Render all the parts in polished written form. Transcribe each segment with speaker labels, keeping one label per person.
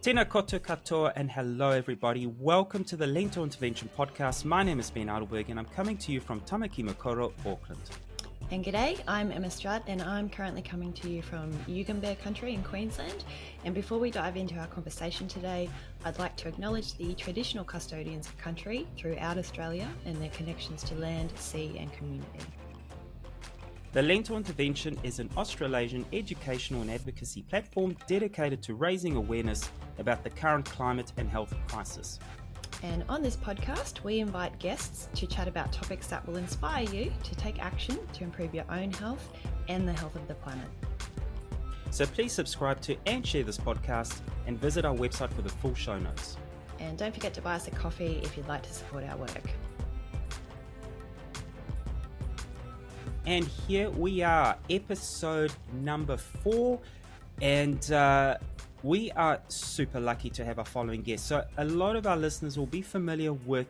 Speaker 1: Tēnā koutou katoa and hello everybody. Welcome to the Lento Intervention podcast. My name is Ben Adelberg and I'm coming to you from Tamaki Makaurau, Auckland.
Speaker 2: And g'day, I'm Emma Strutt and I'm currently coming to you from Yugambeh country in Queensland. And before we dive into our conversation today, I'd like to acknowledge the traditional custodians of country throughout Australia and their connections to land, sea and community.
Speaker 1: The Lento Intervention is an Australasian educational and advocacy platform dedicated to raising awareness about the current climate and health crisis.
Speaker 2: And on this podcast, we invite guests to chat about topics that will inspire you to take action to improve your own health and the health of the planet.
Speaker 1: So please subscribe to and share this podcast and visit our website for the full show notes.
Speaker 2: And don't forget to buy us a coffee if you'd like to support our work.
Speaker 1: And here we are, episode number 4, and we are super lucky to have our following guest. So a lot of our listeners will be familiar with,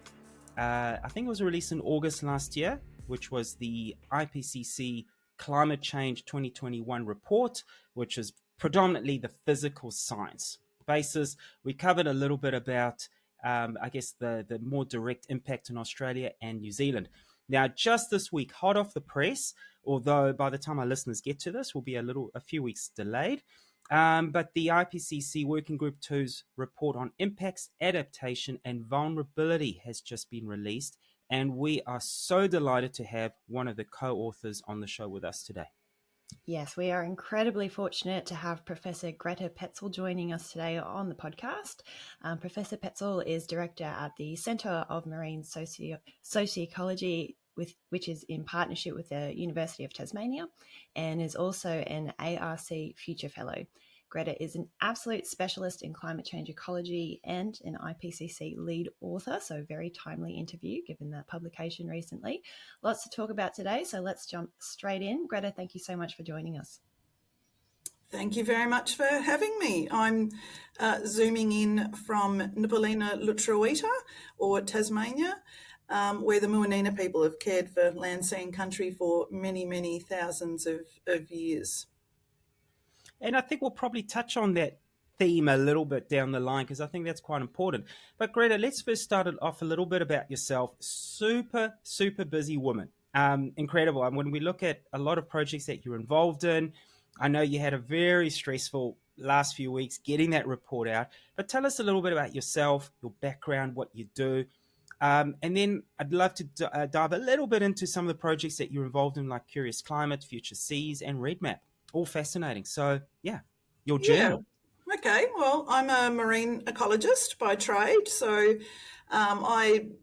Speaker 1: I think it was released in August last year, which was the IPCC Climate Change 2021 report, which is predominantly the physical science basis. We covered a little bit about, the more direct impact in Australia and New Zealand. Now, just this week, hot off the press, although by the time our listeners get to this, will be a few weeks delayed. But the IPCC Working Group 2's report on impacts, adaptation, and vulnerability has just been released, and we are so delighted to have one of the co-authors on the show with us today.
Speaker 2: Yes, we are incredibly fortunate to have Professor Gretta Pecl joining us today on the podcast. Professor Pecl is director at the Centre of Marine Socio-Ecology, which is in partnership with the University of Tasmania, and is also an ARC Future Fellow. Gretta is an absolute specialist in climate change ecology and an IPCC lead author, so very timely interview given the publication recently. Lots to talk about today, so let's jump straight in. Gretta, thank you so much for joining us.
Speaker 3: Thank you very much for having me. I'm zooming in from Nipalina Lutruwita, or Tasmania, where the Muanina people have cared for land, sea and country for many, many thousands of years.
Speaker 1: And I think we'll probably touch on that theme a little bit down the line because I think that's quite important. But Gretta, let's first start it off a little bit about yourself. Super, super busy woman. Incredible. And when we look at a lot of projects that you're involved in, I know you had a very stressful last few weeks getting that report out. But tell us a little bit about yourself, your background, what you do. And then I'd love to dive a little bit into some of the projects that you're involved in, like Curious Climate, Future Seas, and REDMAP. All fascinating. So, yeah, your journey.
Speaker 3: Yeah. Okay, well, I'm a marine ecologist by trade. So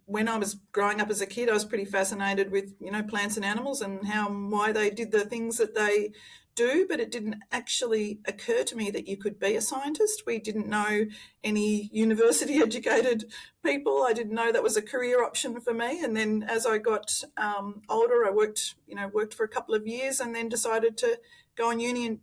Speaker 3: when I was growing up as a kid, I was pretty fascinated with, plants and animals and why they did the things that they do, but it didn't actually occur to me that you could be a scientist. We didn't know any university educated people. I didn't know that was a career option for me. And then as I got older, I worked for a couple of years and then decided to go to uni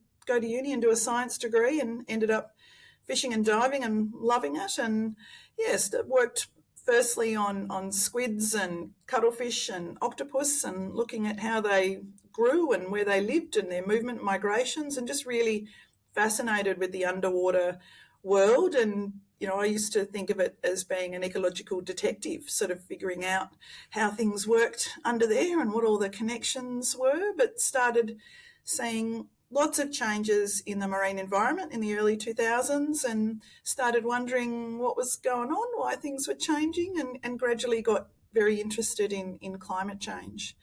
Speaker 3: and do a science degree, and ended up fishing and diving and loving it. And yes, worked firstly on squids and cuttlefish and octopus, and looking at how they grew and where they lived and their movement migrations, and just really fascinated with the underwater world. And I used to think of it as being an ecological detective, sort of figuring out how things worked under there and what all the connections were, but started seeing lots of changes in the marine environment in the early 2000s and started wondering what was going on, why things were changing, and gradually got very interested in climate change.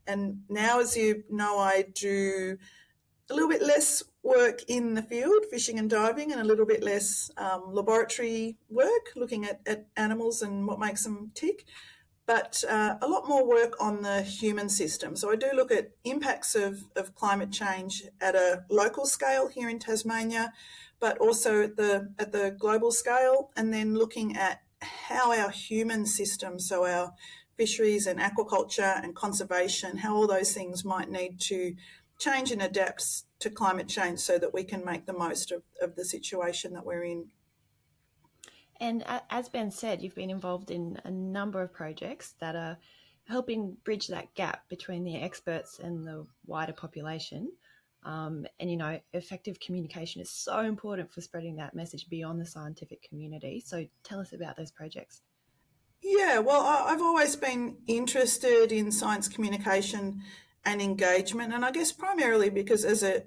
Speaker 3: And now, as you know, I do a little bit less work in the field, fishing and diving, and a little bit less laboratory work, looking at animals and what makes them tick, but a lot more work on the human system. So I do look at impacts of climate change at a local scale here in Tasmania, but also at the global scale, and then looking at how our human system, so our fisheries and aquaculture and conservation, how all those things might need to change and adapt to climate change so that we can make the most of the situation that we're in.
Speaker 2: And as Ben said, you've been involved in a number of projects that are helping bridge that gap between the experts and the wider population. And effective communication is so important for spreading that message beyond the scientific community. So tell us about those projects.
Speaker 3: Yeah, well, I've always been interested in science communication and engagement, and I guess primarily because as a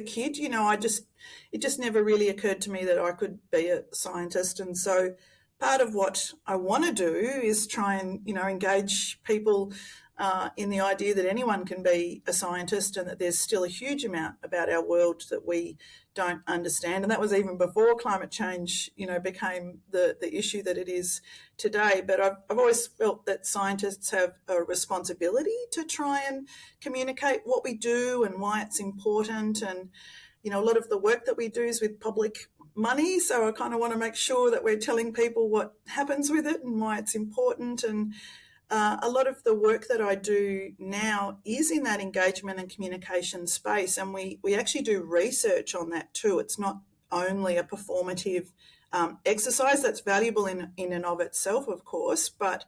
Speaker 3: kid, it just never really occurred to me that I could be a scientist, and so part of what I want to do is try and engage people in the idea that anyone can be a scientist and that there's still a huge amount about our world that we don't understand. And that was even before climate change, became the issue that it is today. But I've always felt that scientists have a responsibility to try and communicate what we do and why it's important. And, a lot of the work that we do is with public money. So I kind of want to make sure that we're telling people what happens with it and why it's important. And a lot of the work that I do now is in that engagement and communication space, and we actually do research on that too. It's not only a performative exercise that's valuable in and of itself, of course, but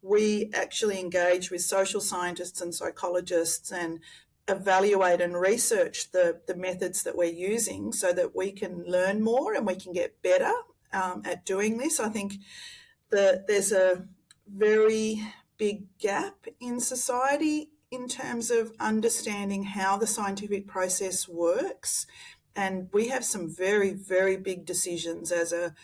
Speaker 3: we actually engage with social scientists and psychologists and evaluate and research the methods that we're using so that we can learn more and we can get better at doing this. I think that there's a very big gap in society in terms of understanding how the scientific process works, and we have some very, very big decisions as a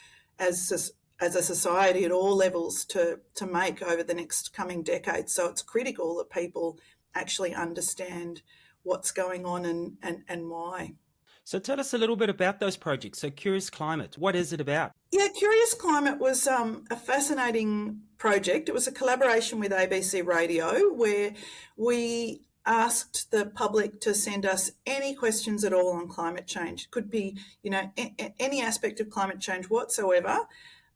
Speaker 3: society at all levels to make over the next coming decades. So it's critical that people actually understand what's going on and why.
Speaker 1: So tell us a little bit about those projects. So Curious Climate, what is it about?
Speaker 3: Yeah, Curious Climate was a fascinating project. It was a collaboration with ABC Radio where we asked the public to send us any questions at all on climate change. It could be, any aspect of climate change whatsoever.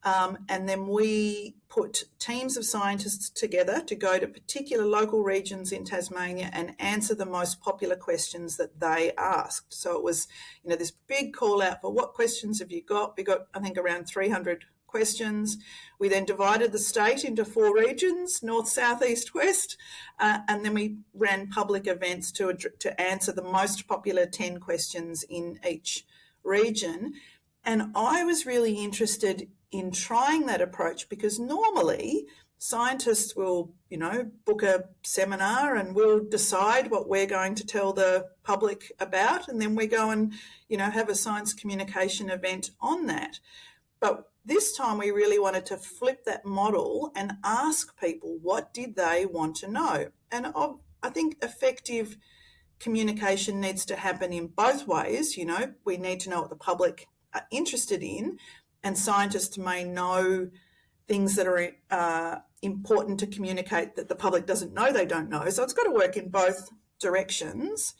Speaker 3: And then we put teams of scientists together to go to particular local regions in Tasmania and answer the most popular questions that they asked. So it was, this big call out for what questions have you got? We got, I think, around 300 questions. We then divided the state into 4 regions, north, south, east, west, and then we ran public events to answer the most popular 10 questions in each region. And I was really interested in trying that approach because normally scientists will, book a seminar and we'll decide what we're going to tell the public about, and then we go and, have a science communication event on that. But this time we really wanted to flip that model and ask people what did they want to know. And I think effective communication needs to happen in both ways. We need to know what the public are interested in, and scientists may know things that are important to communicate that the public doesn't know they don't know. So it's got to work in both directions.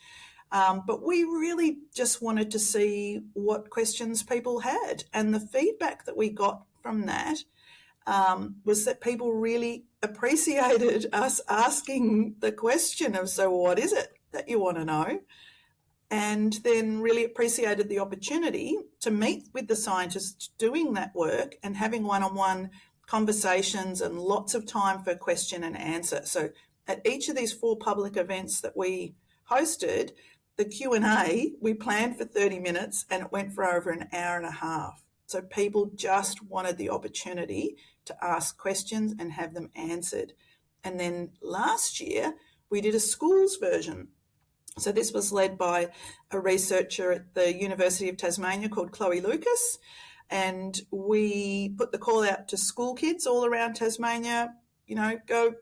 Speaker 3: But we really just wanted to see what questions people had. And the feedback that we got from that was that people really appreciated us asking the question of, so what is it that you want to know? And then really appreciated the opportunity to meet with the scientists doing that work and having one-on-one conversations and lots of time for question and answer. So at each of these 4 public events that we hosted, the Q&A, we planned for 30 minutes and it went for over an hour and a half. So people just wanted the opportunity to ask questions and have them answered. And then last year, we did a schools version. So this was led by a researcher at the University of Tasmania called Chloe Lucas, and we put the call out to school kids all around Tasmania, go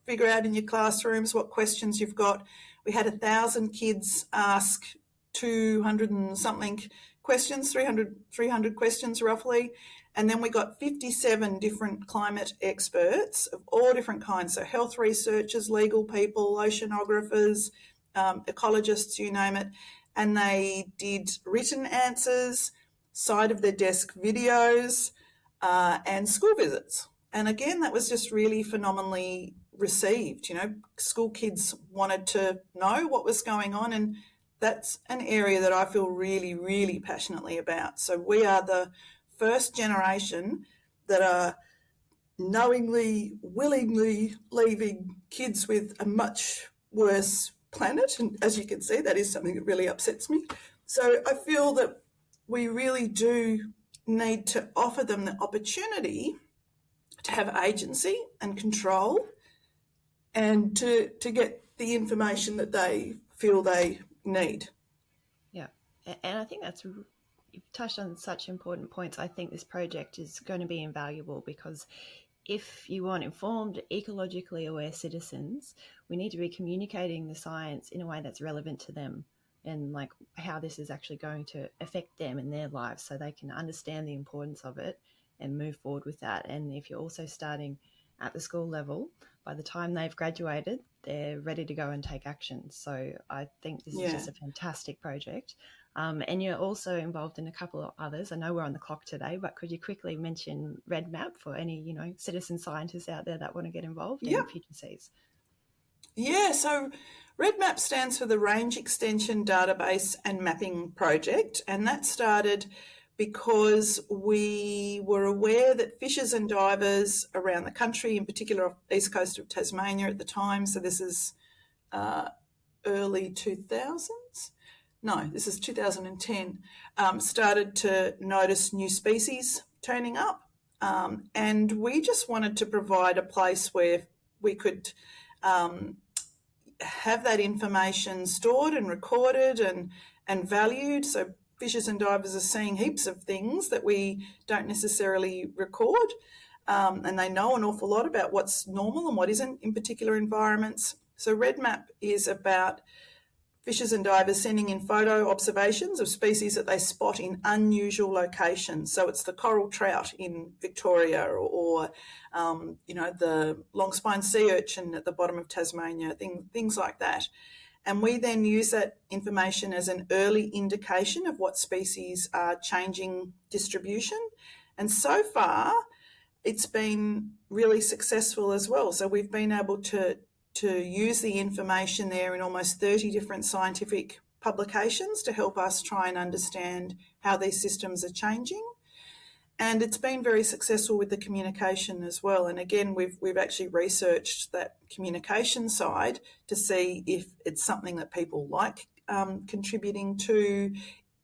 Speaker 3: figure out in your classrooms what questions you've got. We had 1,000 kids ask 200 and something questions, 300 questions roughly, and then we got 57 different climate experts of all different kinds, so health researchers, legal people, oceanographers, ecologists, you name it, and they did written answers, side of their desk videos, and school visits. And again, that was just really phenomenally received. School kids wanted to know what was going on, and that's an area that I feel really, really passionately about. So we are the first generation that are knowingly, willingly leaving kids with a much worse planet. And as you can see, that is something that really upsets me. So I feel that we really do need to offer them the opportunity to have agency and control and to get the information that they feel they need.
Speaker 2: Yeah, and I think you've touched on such important points. I think this project is going to be invaluable because if you want informed, ecologically aware citizens, we need to be communicating the science in a way that's relevant to them and like how this is actually going to affect them in their lives so they can understand the importance of it and move forward with that. And if you're also starting at the school level, by the time they've graduated, they're ready to go and take action. So I think this is just a fantastic project. And you're also involved in a couple of others. I know we're on the clock today, but could you quickly mention REDMAP for any, citizen scientists out there that want to get involved in future Cs?
Speaker 3: Yeah, so REDMAP stands for the Range Extension Database and Mapping Project, and that started because we were aware that fishers and divers around the country, in particular off the east coast of Tasmania at the time, so this is early 2000s, no, this is 2010, started to notice new species turning up. And we just wanted to provide a place where we could have that information stored and recorded and valued. So fishers and divers are seeing heaps of things that we don't necessarily record, and they know an awful lot about what's normal and what isn't in particular environments. So REDMAP is about fishers and divers sending in photo observations of species that they spot in unusual locations. So it's the coral trout in Victoria or the long-spine sea urchin at the bottom of Tasmania, things like that. And we then use that information as an early indication of what species are changing distribution. And so far, it's been really successful as well. So we've been able to use the information there in almost 30 different scientific publications to help us try and understand how these systems are changing. And it's been very successful with the communication as well. And again, we've actually researched that communication side to see if it's something that people like contributing to,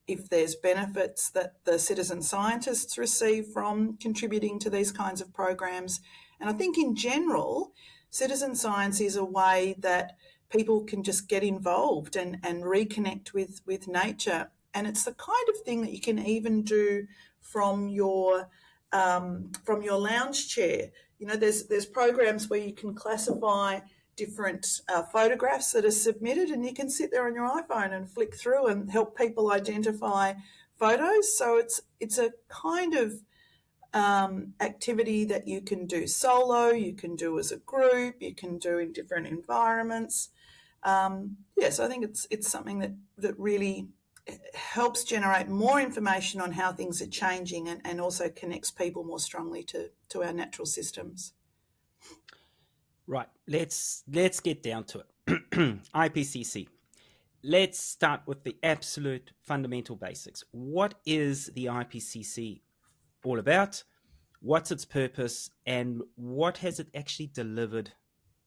Speaker 3: if there's benefits that the citizen scientists receive from contributing to these kinds of programs. And I think in general, citizen science is a way that people can just get involved and reconnect with nature. And it's the kind of thing that you can even do from your lounge chair. There's programs where you can classify different photographs that are submitted, and you can sit there on your iPhone and flick through and help people identify photos. So it's a kind of activity that you can do solo, you can do as a group, you can do in different environments. So I think it's something that really helps generate more information on how things are changing and also connects people more strongly to our natural systems.
Speaker 1: Right, let's get down to it. IPCC. Let's start with the absolute fundamental basics. What is the IPCC all about? What's its purpose, and what has it actually delivered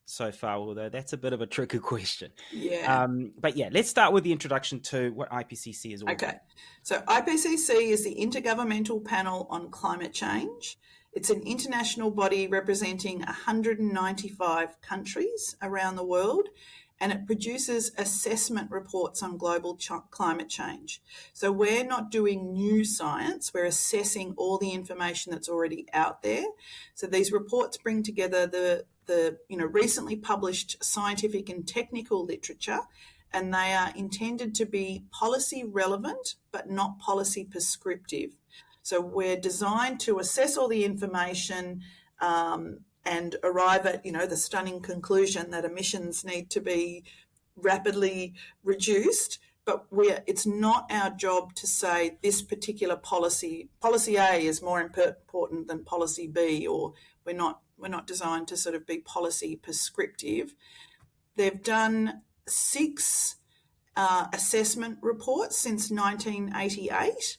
Speaker 1: so far? Although that's a bit of a tricky question.
Speaker 3: Yeah.
Speaker 1: But yeah, let's start with the introduction to what IPCC is all about.
Speaker 3: Okay. So IPCC is the Intergovernmental Panel on Climate Change. It's an international body representing 195 countries around the world, and it produces assessment reports on global climate change. So we're not doing new science, we're assessing all the information that's already out there. So these reports bring together the recently published scientific and technical literature, and they are intended to be policy relevant but not policy prescriptive. So we're designed to assess all the information and arrive at, the stunning conclusion that emissions need to be rapidly reduced. But it's not our job to say this particular policy A is more important than policy B, or we're not designed to sort of be policy prescriptive. They've done 6 assessment reports since 1988.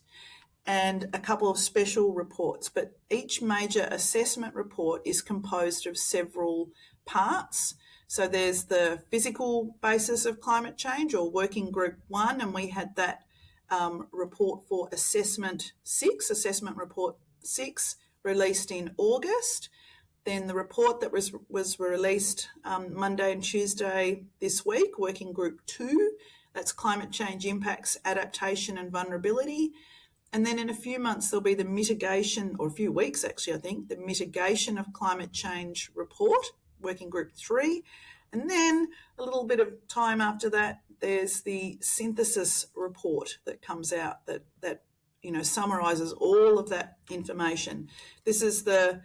Speaker 3: And a couple of special reports, but each major assessment report is composed of several parts. So there's the physical basis of climate change, or Working Group 1, and we had that report for Assessment Report 6, released in August. Then the report that was released Monday and Tuesday this week, Working Group 2, that's Climate Change Impacts, Adaptation and Vulnerability. And then in a few months, there'll be the mitigation, or a few weeks actually, I think, the Mitigation of Climate Change Report, Working Group 3. And then a little bit of time after that, there's the Synthesis Report that comes out that summarises all of that information. This is the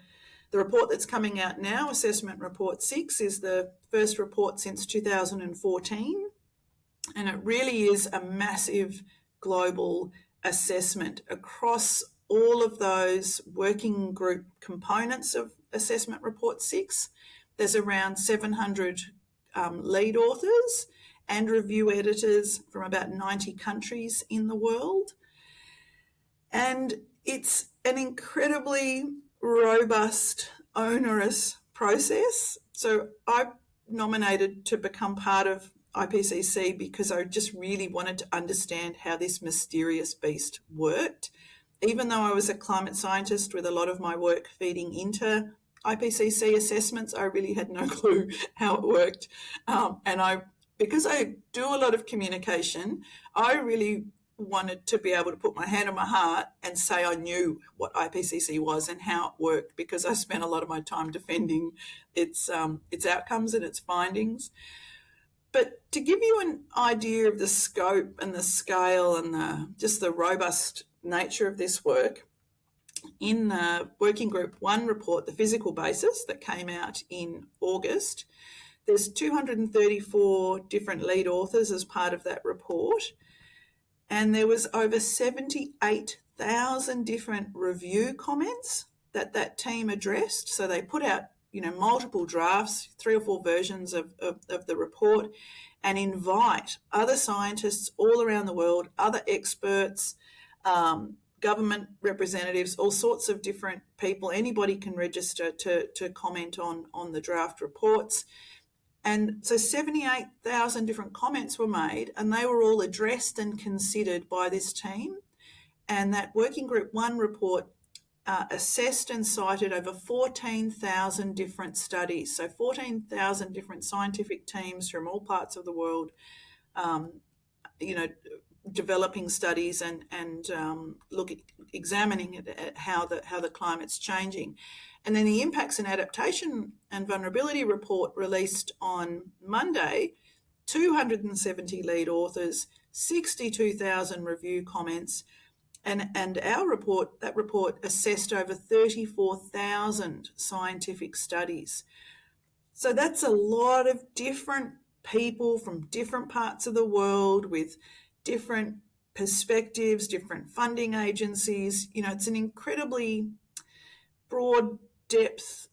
Speaker 3: report that's coming out now. Assessment Report 6 is the first report since 2014, and it really is a massive global assessment across all of those working group components of Assessment Report 6. There's around 700 lead authors and review editors from about 90 countries in the world. And it's an incredibly robust, onerous process. So I nominated to become part of IPCC because I just really wanted to understand how this mysterious beast worked. Even though I was a climate scientist with a lot of my work feeding into IPCC assessments, I really had no clue how it worked. Because I do a lot of communication, I really wanted to be able to put my hand on my heart and say I knew what IPCC was and how it worked, because I spent a lot of my time defending its outcomes and its findings. But to give you an idea of the scope and the scale and just the robust nature of this work, in the Working Group 1 report, the physical basis that came out in August, there's 234 different lead authors as part of that report, and there was over 78,000 different review comments that team addressed. So they put out multiple drafts, 3 or 4 versions of the report, and invite other scientists all around the world, other experts, government representatives, all sorts of different people. Anybody can register to comment on the draft reports. And so 78,000 different comments were made, and they were all addressed and considered by this team. And that Working Group 1 report assessed and cited over 14,000 different studies. So 14,000 different scientific teams from all parts of the world, developing studies and examining at how the climate's changing. And then the Impacts and Adaptation and Vulnerability report released on Monday, 270 lead authors, 62,000 review comments, and our report, that report assessed over 34,000 scientific studies. So that's a lot of different people from different parts of the world with different perspectives, different funding agencies. It's an incredibly broad depth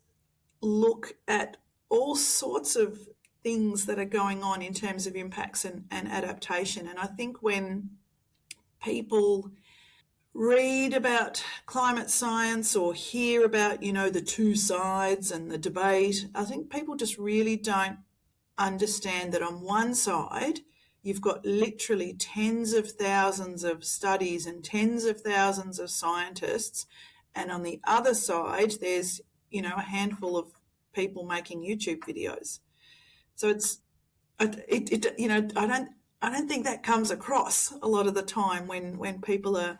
Speaker 3: look at all sorts of things that are going on in terms of impacts and adaptation. And I think when people read about climate science or hear about, the two sides and the debate, I think people just really don't understand that on one side, you've got literally tens of thousands of studies and tens of thousands of scientists. And on the other side, there's, a handful of people making YouTube videos. So I don't think that comes across a lot of the time when people are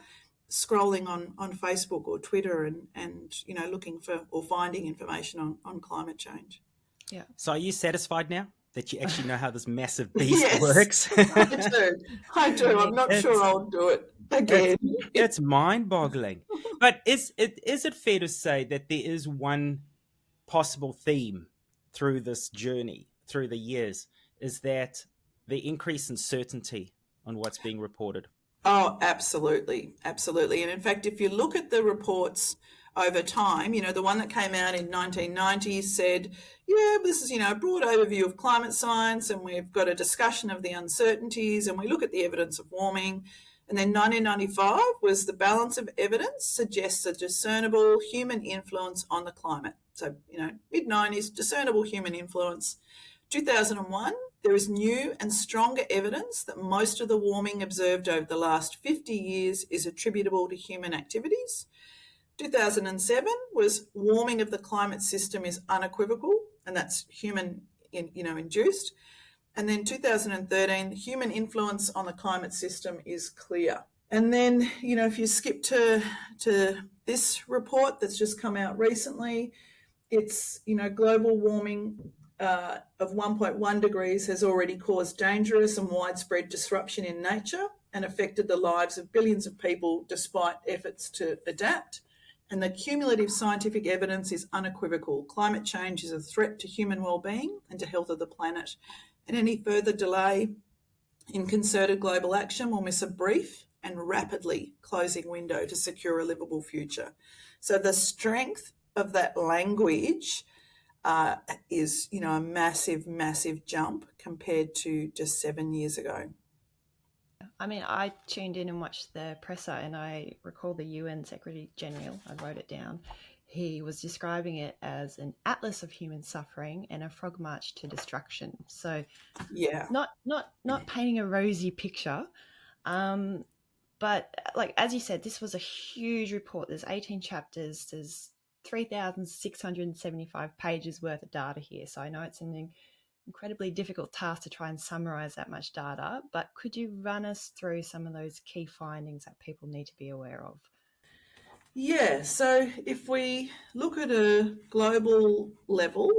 Speaker 3: scrolling on Facebook or Twitter and looking for or finding information on climate change.
Speaker 2: Yeah.
Speaker 1: So are you satisfied now that you actually know how this massive beast works?
Speaker 3: I do. I'm not sure I'll do it again.
Speaker 1: It's mind-boggling. But is it fair to say that there is one possible theme through this journey, through the years, is that the increase in certainty on what's being reported?
Speaker 3: Oh, absolutely. Absolutely. And in fact, if you look at the reports over time, the one that came out in 1990 said, this is, a broad overview of climate science, and we've got a discussion of the uncertainties, and we look at the evidence of warming. And then 1995 was the balance of evidence suggests a discernible human influence on the climate. So, mid-90s, discernible human influence. 2001, there is new and stronger evidence that most of the warming observed over the last 50 years is attributable to human activities. 2007 was warming of the climate system is unequivocal, and that's human induced. And then 2013, human influence on the climate system is clear. And then, if you skip to this report that's just come out recently, it's, global warming of 1.1 degrees has already caused dangerous and widespread disruption in nature and affected the lives of billions of people despite efforts to adapt. And the cumulative scientific evidence is unequivocal. Climate change is a threat to human well-being and to health of the planet. And any further delay in concerted global action will miss a brief and rapidly closing window to secure a livable future. So the strength of that language is, a massive, massive jump compared to just 7 years ago.
Speaker 2: I mean, I tuned in and watched the presser, and I recall the UN Secretary General, I wrote it down, he was describing it as an atlas of human suffering and a frog march to destruction. So
Speaker 3: yeah,
Speaker 2: not painting a rosy picture, but like, as you said, this was a huge report. There's 18 chapters, there's 3,675 pages worth of data here. So I know it's an incredibly difficult task to try and summarize that much data, but could you run us through some of those key findings that people need to be aware of?
Speaker 3: Yeah, so if we look at a global level,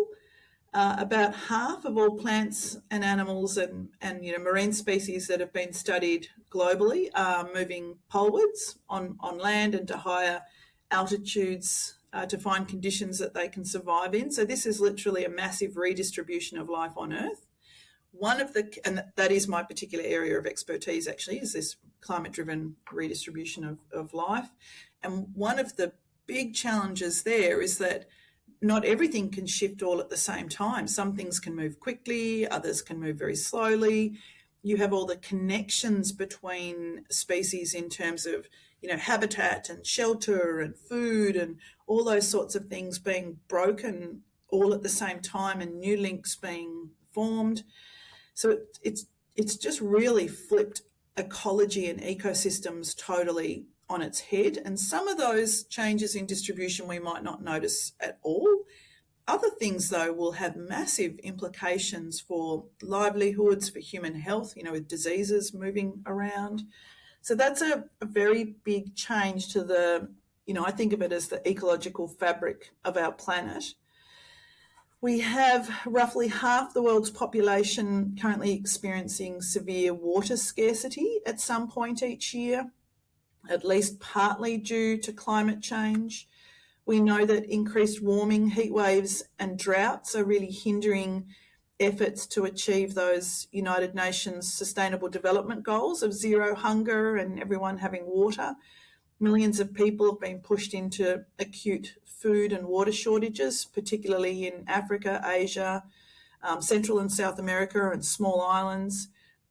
Speaker 3: about half of all plants and animals and marine species that have been studied globally are moving polewards on land and to higher altitudes to find conditions that they can survive in. So this is literally a massive redistribution of life on Earth. And that is my particular area of expertise, actually, is this climate-driven redistribution of life. And one of the big challenges there is that not everything can shift all at the same time. Some things can move quickly, others can move very slowly. You have all the connections between species in terms of, habitat and shelter and food and all those sorts of things being broken all at the same time and new links being formed. So it's just really flipped ecology and ecosystems totally on its head. And some of those changes in distribution we might not notice at all. Other things, though, will have massive implications for livelihoods, for human health, with diseases moving around. So that's a very big change to the, I think of it as the ecological fabric of our planet. We have roughly half the world's population currently experiencing severe water scarcity at some point each year, at least partly due to climate change. We know that increased warming, heat waves and droughts are really hindering efforts to achieve those United Nations Sustainable Development Goals of zero hunger and everyone having water. Millions of people have been pushed into acute food and water shortages, particularly in Africa, Asia, Central and South America and small islands.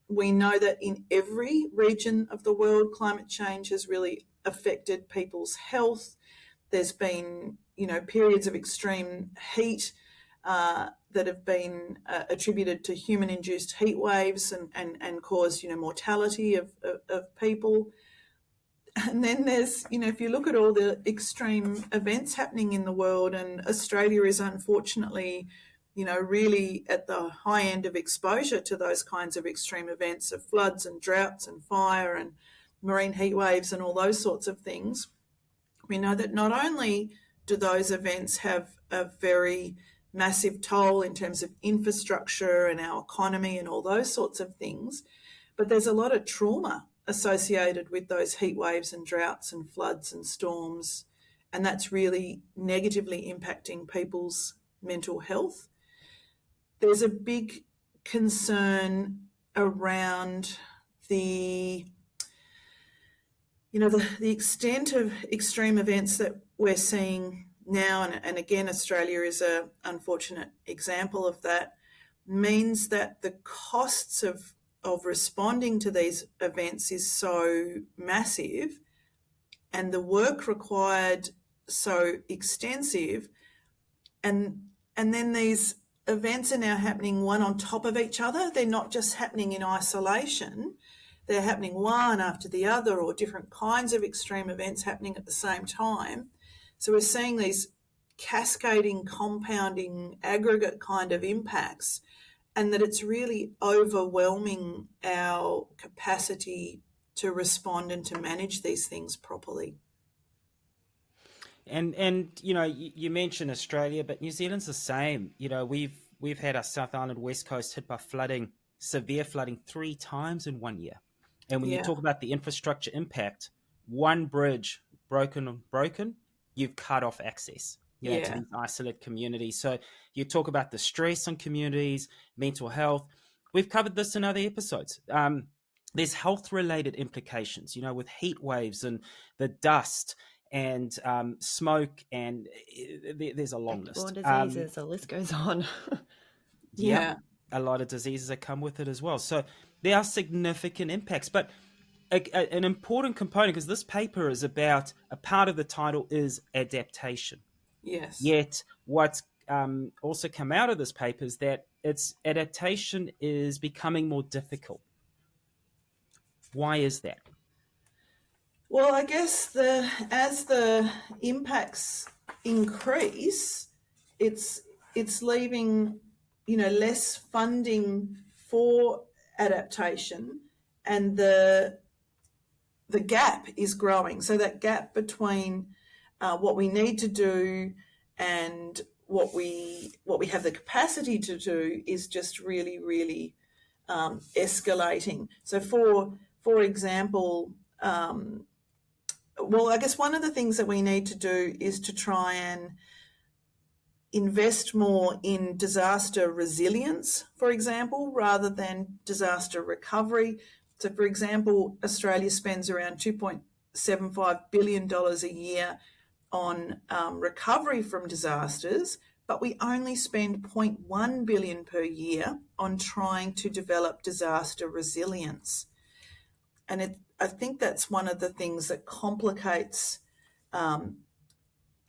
Speaker 3: We know that in every region of the world, climate change has really affected people's health. There's been, periods of extreme heat that have been attributed to human-induced heat waves and caused, mortality of people. And then there's, if you look at all the extreme events happening in the world, and Australia is unfortunately, really at the high end of exposure to those kinds of extreme events of floods and droughts and fire and marine heat waves and all those sorts of things. We know that not only do those events have a very massive toll in terms of infrastructure and our economy and all those sorts of things, but there's a lot of trauma associated with those heat waves and droughts and floods and storms, and that's really negatively impacting people's mental health. There's a big concern around the extent of extreme events that we're seeing now, and again, Australia is an unfortunate example of that, means that the costs of responding to these events is so massive and the work required so extensive, and then these events are now happening one on top of each other. They're not just happening in isolation. They're happening one after the other, or different kinds of extreme events happening at the same time. So we're seeing these cascading, compounding, aggregate kind of impacts, and that it's really overwhelming our capacity to respond and to manage these things properly.
Speaker 1: And you mentioned Australia, but New Zealand's the same. We've had our South Island West Coast hit by flooding, severe flooding, 3 times in 1 year. And when you talk about the infrastructure impact, one bridge broken, you've cut off access to these isolate communities. So you talk about the stress on communities, mental health. We've covered this in other episodes. There's health-related implications, with heat waves and the dust and smoke, and there's a long list.
Speaker 2: Diseases, the list goes on.
Speaker 1: A lot of diseases that come with it as well. So there are significant impacts, but an important component, because this paper is about, a part of the title is adaptation.
Speaker 3: Yes.
Speaker 1: Yet what's also come out of this paper is that adaptation is becoming more difficult. Why is that?
Speaker 3: Well, I guess as the impacts increase, it's leaving less funding for adaptation, and the gap is growing. So that gap between what we need to do and what we have the capacity to do is just really, really escalating. So for example, well, I guess one of the things that we need to do is to try and invest more in disaster resilience, for example, rather than disaster recovery. So, for example, Australia spends around $2.75 billion a year on recovery from disasters, but we only spend $0.1 billion per year on trying to develop disaster resilience. And I think that's one of the things that complicates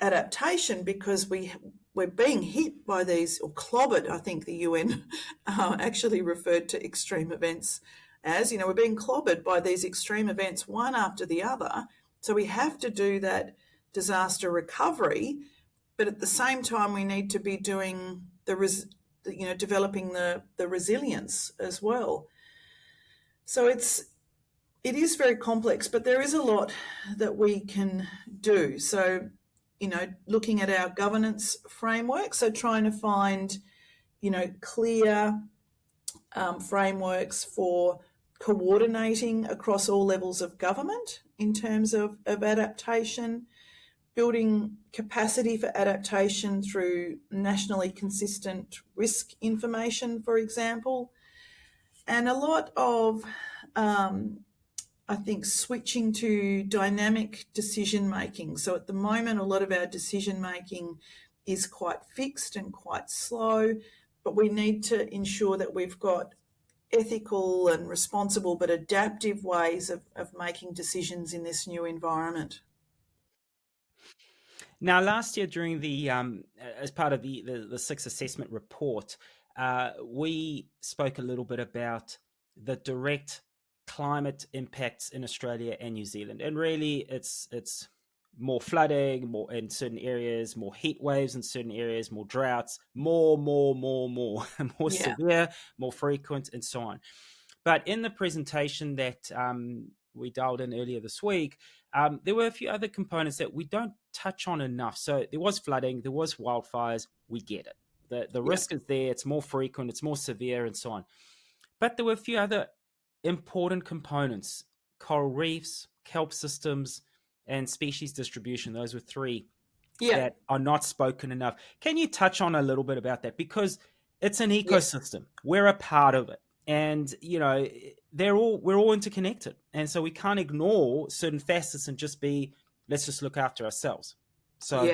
Speaker 3: adaptation, because we're being hit by these, or clobbered, I think the UN actually referred to extreme events as, we're being clobbered by these extreme events one after the other. So we have to do that disaster recovery, but at the same time we need to be doing developing the resilience as well. So it is very complex, but there is a lot that we can do. So, looking at our governance framework, so trying to find, clear frameworks for coordinating across all levels of government in terms of adaptation, building capacity for adaptation through nationally consistent risk information, for example, and a lot of I think switching to dynamic decision making. So at the moment, a lot of our decision making is quite fixed and quite slow, but we need to ensure that we've got ethical and responsible but adaptive ways of making decisions in this new environment.
Speaker 1: Now, last year during the as part of the sixth assessment report, we spoke a little bit about the direct climate impacts in Australia and New Zealand, and really it's more flooding, more in certain areas, more heat waves in certain areas, more droughts, more severe, more frequent, and so on. But in the presentation that we dialed in earlier this week, there were a few other components that we don't touch on enough. So there was flooding, there was wildfires, we get it. The risk is there, it's more frequent, it's more severe, and so on. But there were a few other important components: coral reefs, kelp systems, and species distribution. Those were 3 that are not spoken enough. Can you touch on a little bit about that? Because it's an ecosystem. We're a part of it. And, we're all interconnected. And so we can't ignore certain facets and let's just look after ourselves. So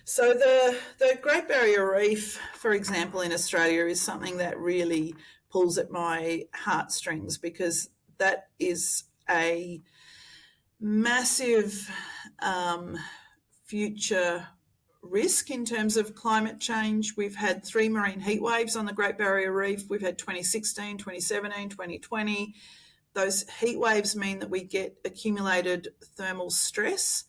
Speaker 3: the Great Barrier Reef, for example, in Australia is something that really pulls at my heartstrings, because that is a massive future risk in terms of climate change. We've had 3 marine heat waves on the Great Barrier Reef. We've had 2016, 2017, 2020. Those heat waves mean that we get accumulated thermal stress,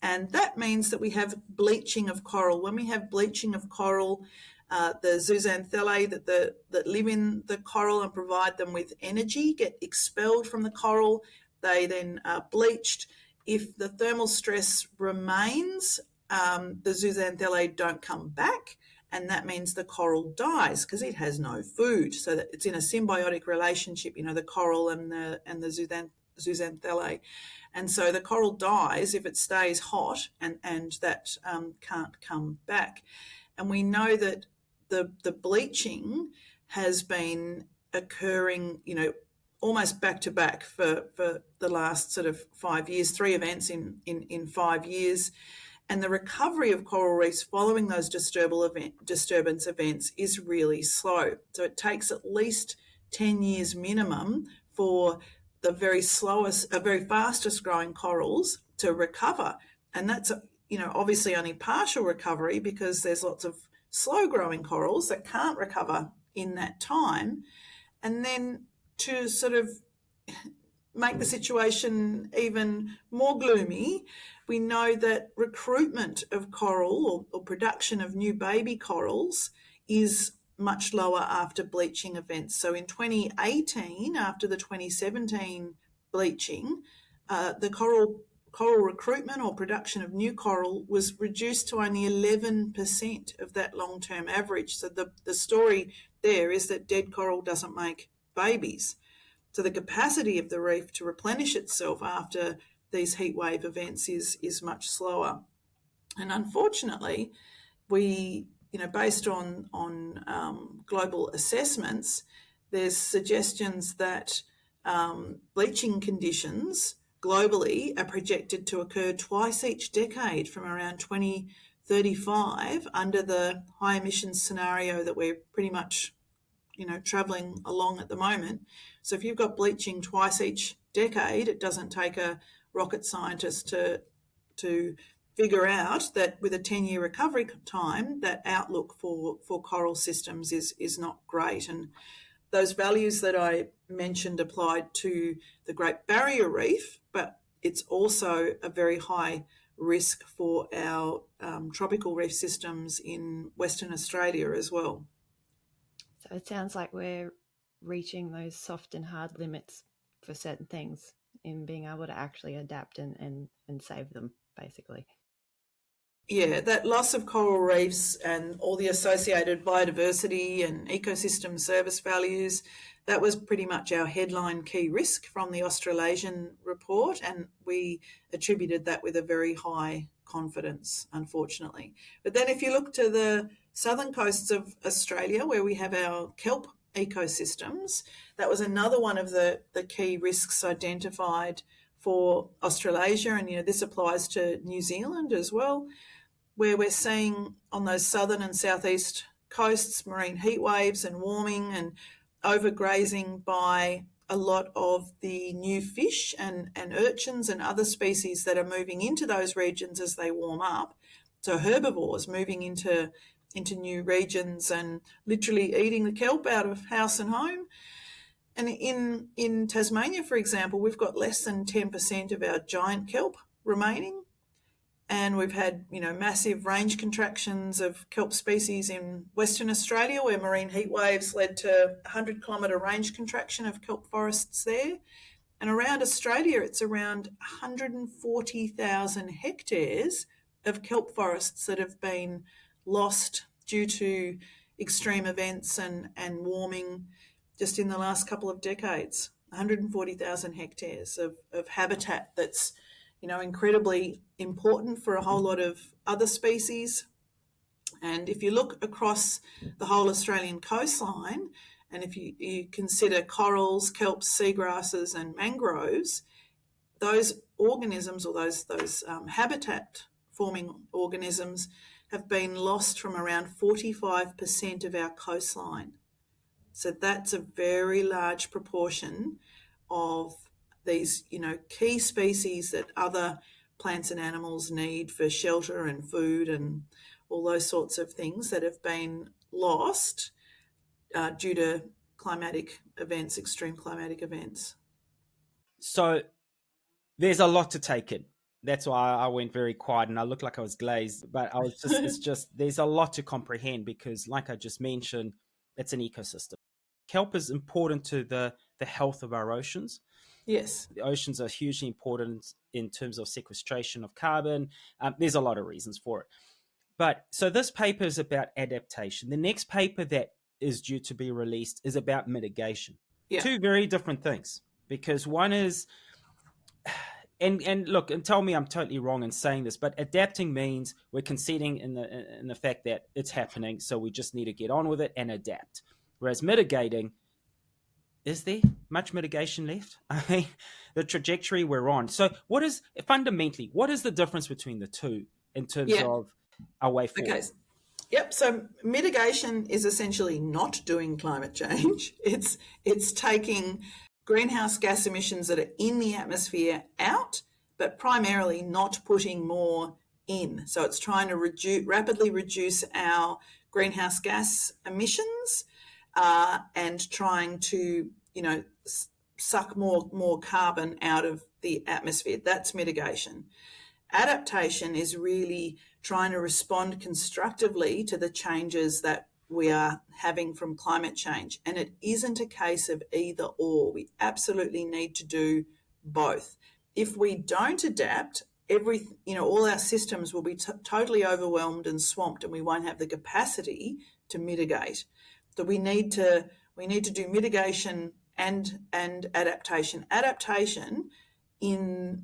Speaker 3: and that means that we have bleaching of coral. When we have bleaching of coral, the zooxanthellae that live in the coral and provide them with energy get expelled from the coral. They then are bleached. If the thermal stress remains, the zooxanthellae don't come back, and that means the coral dies because it has no food. So that it's in a symbiotic relationship, the coral and the zooxanthellae. And so the coral dies if it stays hot, and that can't come back. And we know that the bleaching has been occurring, almost back to back for the last sort of 5 years, 3 events in 5 years. And the recovery of coral reefs following those disturbance events is really slow. So it takes at least 10 years minimum for the very fastest growing corals to recover. And that's, obviously only partial recovery, because there's lots of slow growing corals that can't recover in that time. And then to sort of make the situation even more gloomy, we know that recruitment of coral or production of new baby corals is much lower after bleaching events. So in 2018, after the 2017 bleaching, the coral recruitment or production of new coral was reduced to only 11% of that long-term average. So the story there is that dead coral doesn't make babies. So the capacity of the reef to replenish itself after these heat wave events is much slower. And unfortunately, we, based on global assessments, there's suggestions that bleaching conditions globally are projected to occur twice each decade from around 2035 under the high emissions scenario that we're pretty much travelling along at the moment. So if you've got bleaching twice each decade, it doesn't take a rocket scientist to figure out that with a 10-year recovery time, that outlook for coral systems is not great. And those values that I mentioned applied to the Great Barrier Reef, but it's also a very high risk for our tropical reef systems in Western Australia as well.
Speaker 2: So it sounds like we're reaching those soft and hard limits for certain things in being able to actually adapt and save them, basically.
Speaker 3: Yeah, that loss of coral reefs and all the associated biodiversity and ecosystem service values, that was pretty much our headline key risk from the Australasian report, and we attributed that with a very high confidence, unfortunately. But then if you look to the southern coasts of Australia, where we have our kelp ecosystems, that was another one of the key risks identified for Australasia, and this applies to New Zealand as well, where we're seeing on those southern and southeast coasts marine heat waves and warming and overgrazing by a lot of the new fish and urchins and other species that are moving into those regions as they warm up. So herbivores moving into new regions and literally eating the kelp out of house and home. And in Tasmania, for example, we've got less than 10% of our giant kelp remaining. And we've had, massive range contractions of kelp species in Western Australia, where marine heat waves led to 100-kilometre range contraction of kelp forests there. And around Australia, it's around 140,000 hectares of kelp forests that have been lost due to extreme events and warming just in the last couple of decades. 140,000 hectares of habitat that's incredibly important for a whole lot of other species. And if you look across the whole Australian coastline, and if you consider corals, kelps, seagrasses and mangroves, those organisms or those habitat-forming organisms have been lost from around 45% of our coastline. So that's a very large proportion of these, key species that other plants and animals need for shelter and food and all those sorts of things that have been lost due to climatic events, extreme climatic events.
Speaker 1: So there's a lot to take in. That's why I went very quiet and I looked like I was glazed, but it's just, there's a lot to comprehend because, like I just mentioned, it's an ecosystem. Kelp is important to the health of our oceans.
Speaker 3: Yes.
Speaker 1: The oceans are hugely important in terms of sequestration of carbon. There's a lot of reasons for it. But so this paper is about adaptation. The next paper that is due to be released is about mitigation.
Speaker 3: Yeah.
Speaker 1: Two very different things, because one is, and look, and tell me I'm totally wrong in saying this, but adapting means we're conceding in the fact that it's happening, so we just need to get on with it and adapt. Whereas mitigating, is there much mitigation left? I mean, the trajectory we're on. So what is the difference between the two in terms of our way forward?
Speaker 3: Okay. Yep. So mitigation is essentially not doing climate change. It's taking greenhouse gas emissions that are in the atmosphere out, but primarily not putting more in. So it's trying to rapidly reduce our greenhouse gas emissions and trying to, suck more carbon out of the atmosphere. That's mitigation. Adaptation is really trying to respond constructively to the changes that we are having from climate change. And it isn't a case of either or. We absolutely need to do both. If we don't adapt, all our systems will be totally overwhelmed and swamped, and we won't have the capacity to mitigate. So we need to do mitigation and adaptation. Adaptation, in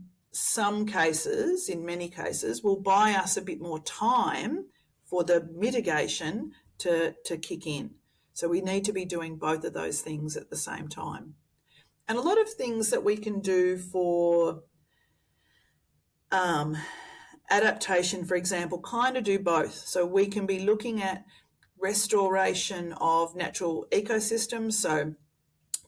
Speaker 3: many cases, will buy us a bit more time for the mitigation to kick in. So we need to be doing both of those things at the same time. And a lot of things that we can do for adaptation, for example, kind of do both. So we can be looking at restoration of natural ecosystems, so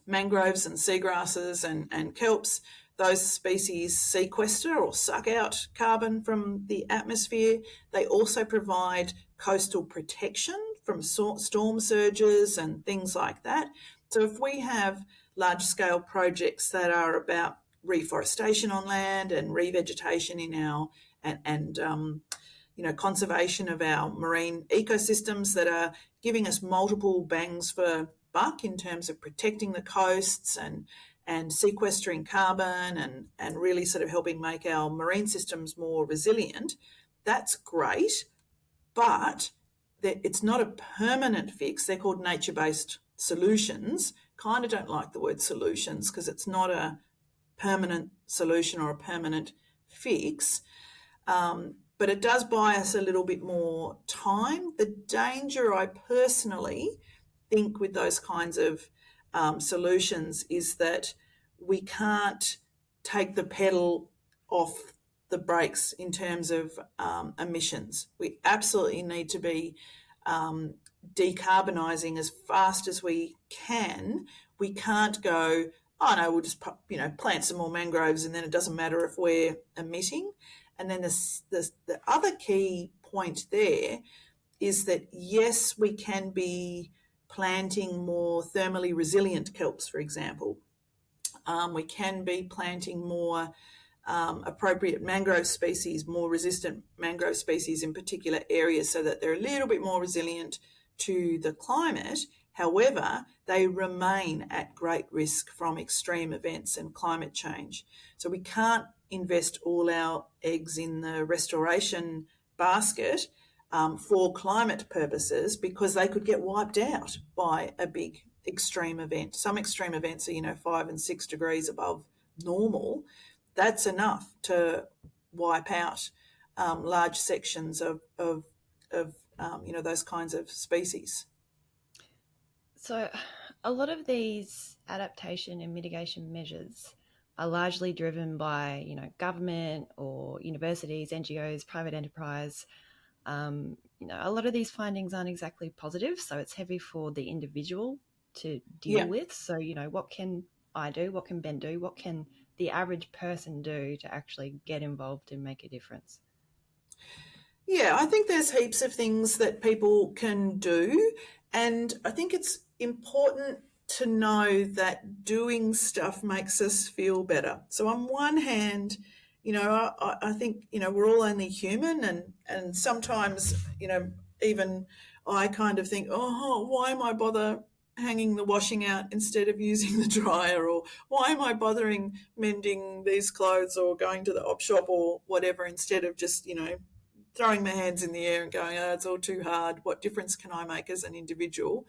Speaker 3: mangroves and seagrasses and kelps. Those species sequester or suck out carbon from the atmosphere. They also provide coastal protection from storm surges and things like that. So if we have large-scale projects that are about reforestation on land and revegetation in our conservation of our marine ecosystems that are giving us multiple bangs for buck in terms of protecting the coasts and sequestering carbon and really sort of helping make our marine systems more resilient, that's great, but it's not a permanent fix. They're called nature-based solutions. Kind of don't like the word solutions because it's not a permanent solution or a permanent fix. But it does buy us a little bit more time. The danger, I personally think, with those kinds of solutions is that we can't take the pedal off the brakes in terms of emissions. We absolutely need to be decarbonising as fast as we can. We can't go, oh no, we'll just plant some more mangroves and then it doesn't matter if we're emitting. And then the other key point there is that, yes, we can be planting more thermally resilient kelps, for example. We can be planting more appropriate mangrove species, more resistant mangrove species in particular areas so that they're a little bit more resilient to the climate. However, they remain at great risk from extreme events and climate change. So we can't invest all our eggs in the restoration basket for climate purposes because they could get wiped out by a big extreme event. Some extreme events are 5 and 6 degrees above normal. That's enough to wipe out large sections of those kinds of species.
Speaker 2: So a lot of these adaptation and mitigation measures are largely driven by, government or universities, NGOs, private enterprise. A lot of these findings aren't exactly positive, so it's heavy for the individual to deal with. So, what can I do? What can Ben do? What can the average person do to actually get involved and make a difference?
Speaker 3: Yeah, I think there's heaps of things that people can do. And I think it's important to know that doing stuff makes us feel better. So, on one hand, I think, we're all only human, and sometimes, even I kind of think, oh, why am I bother hanging the washing out instead of using the dryer? Or why am I bothering mending these clothes or going to the op shop or whatever instead of just, throwing my hands in the air and going, oh, it's all too hard. What difference can I make as an individual?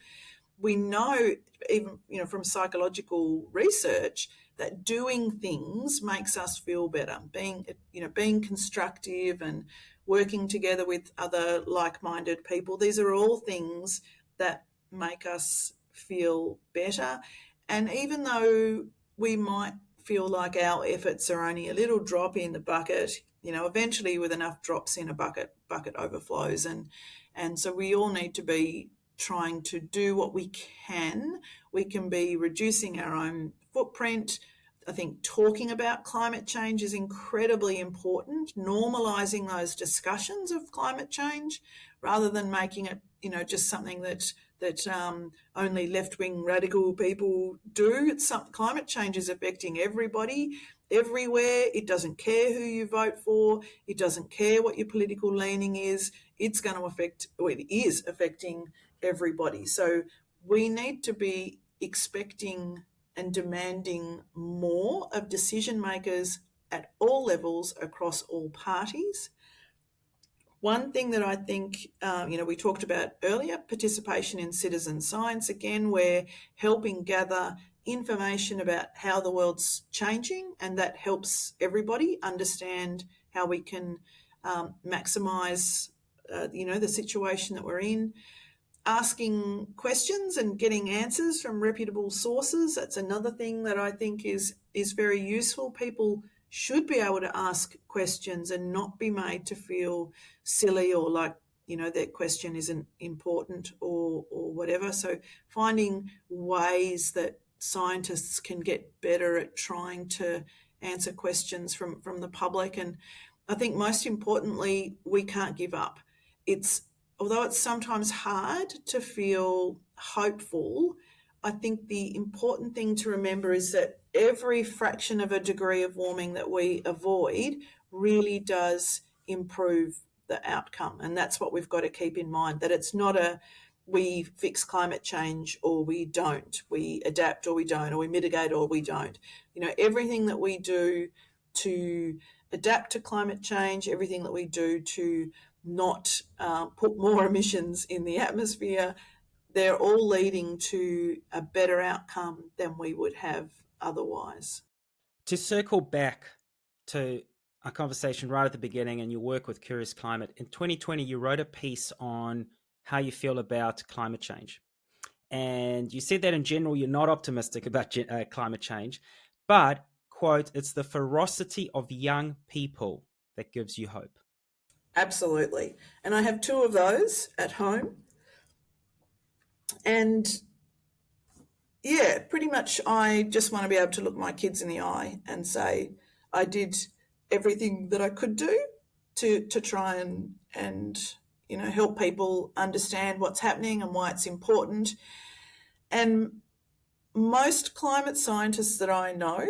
Speaker 3: We know, even from psychological research, that doing things makes us feel better. Being constructive and working together with other like-minded people. These are all things that make us feel better. And even though we might feel like our efforts are only a little drop in the bucket, eventually with enough drops in a bucket overflows, and so we all need to be trying to do what we can. We can be reducing our own footprint. I think talking about climate change is incredibly important, normalising those discussions of climate change rather than making it, just something that only left-wing radical people do. Climate change is affecting everybody, everywhere. It doesn't care who you vote for. It doesn't care what your political leaning is. It's going to affect, or it is affecting everybody. So we need to be expecting and demanding more of decision makers at all levels across all parties. One thing that I think, we talked about earlier, participation in citizen science. Again, we're helping gather information about how the world's changing, and that helps everybody understand how we can maximise, the situation that we're in. Asking questions and getting answers from reputable sources. That's another thing that I think is very useful. People should be able to ask questions and not be made to feel silly or like, their question isn't important or whatever. So finding ways that scientists can get better at trying to answer questions from the public. And I think most importantly, we can't give up. Although it's sometimes hard to feel hopeful, I think the important thing to remember is that every fraction of a degree of warming that we avoid really does improve the outcome. And that's what we've got to keep in mind, that it's not we fix climate change or we don't, we adapt or we don't, or we mitigate or we don't. Everything that we do to adapt to climate change, everything that we do to not put more emissions in the atmosphere, they're all leading to a better outcome than we would have otherwise.
Speaker 1: To circle back to our conversation right at the beginning and your work with Curious Climate, in 2020, you wrote a piece on how you feel about climate change. And you said that in general, you're not optimistic about climate change, but, quote, it's the ferocity of young people that gives you hope.
Speaker 3: Absolutely. And I have two of those at home. And yeah, pretty much I just want to be able to look my kids in the eye and say, I did everything that I could do to try and help people understand what's happening and why it's important. And most climate scientists that I know,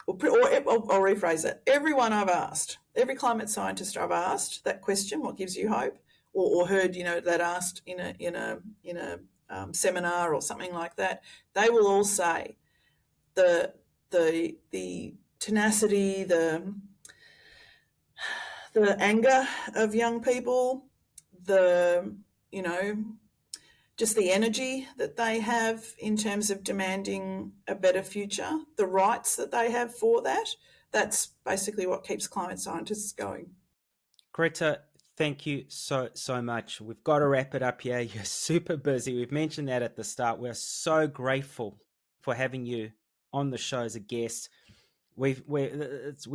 Speaker 3: or I'll rephrase it, every climate scientist I've asked that question, what gives you hope, or heard, that asked in a seminar or something like that, they will all say the tenacity, the anger of young people, just the energy that they have in terms of demanding a better future, the rights that they have for that. That's basically what keeps climate scientists going.
Speaker 1: Gretta, thank you so much. We've got to wrap it up here. You're super busy. We've mentioned that at the start. We're so grateful for having you on the show as a guest. We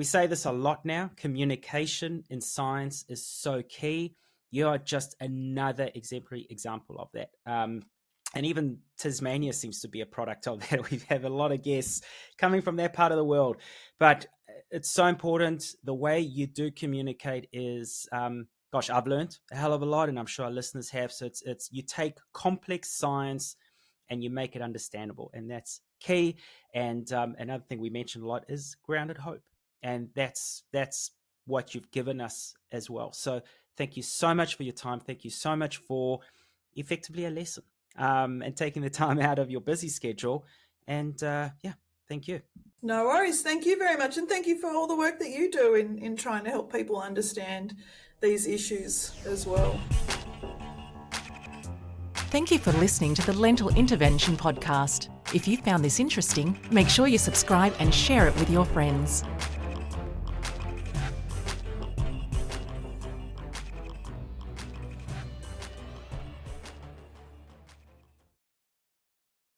Speaker 1: say this a lot now. Communication in science is so key. You are just another exemplary example of that. And even Tasmania seems to be a product of that. We have a lot of guests coming from that part of the world. But it's so important. The way you do communicate is gosh, I've learned a hell of a lot, and I'm sure our listeners have. So it's you take complex science and you make it understandable, and that's key. And another thing we mentioned a lot is grounded hope, and that's what you've given us as well. So thank you so much for your time. Thank you so much for effectively a lesson, and taking the time out of your busy schedule. And thank you.
Speaker 3: No worries. Thank you very much. And thank you for all the work that you do in trying to help people understand these issues as well.
Speaker 4: Thank you for listening to the Lentil Intervention Podcast. If you found this interesting, make sure you subscribe and share it with your friends.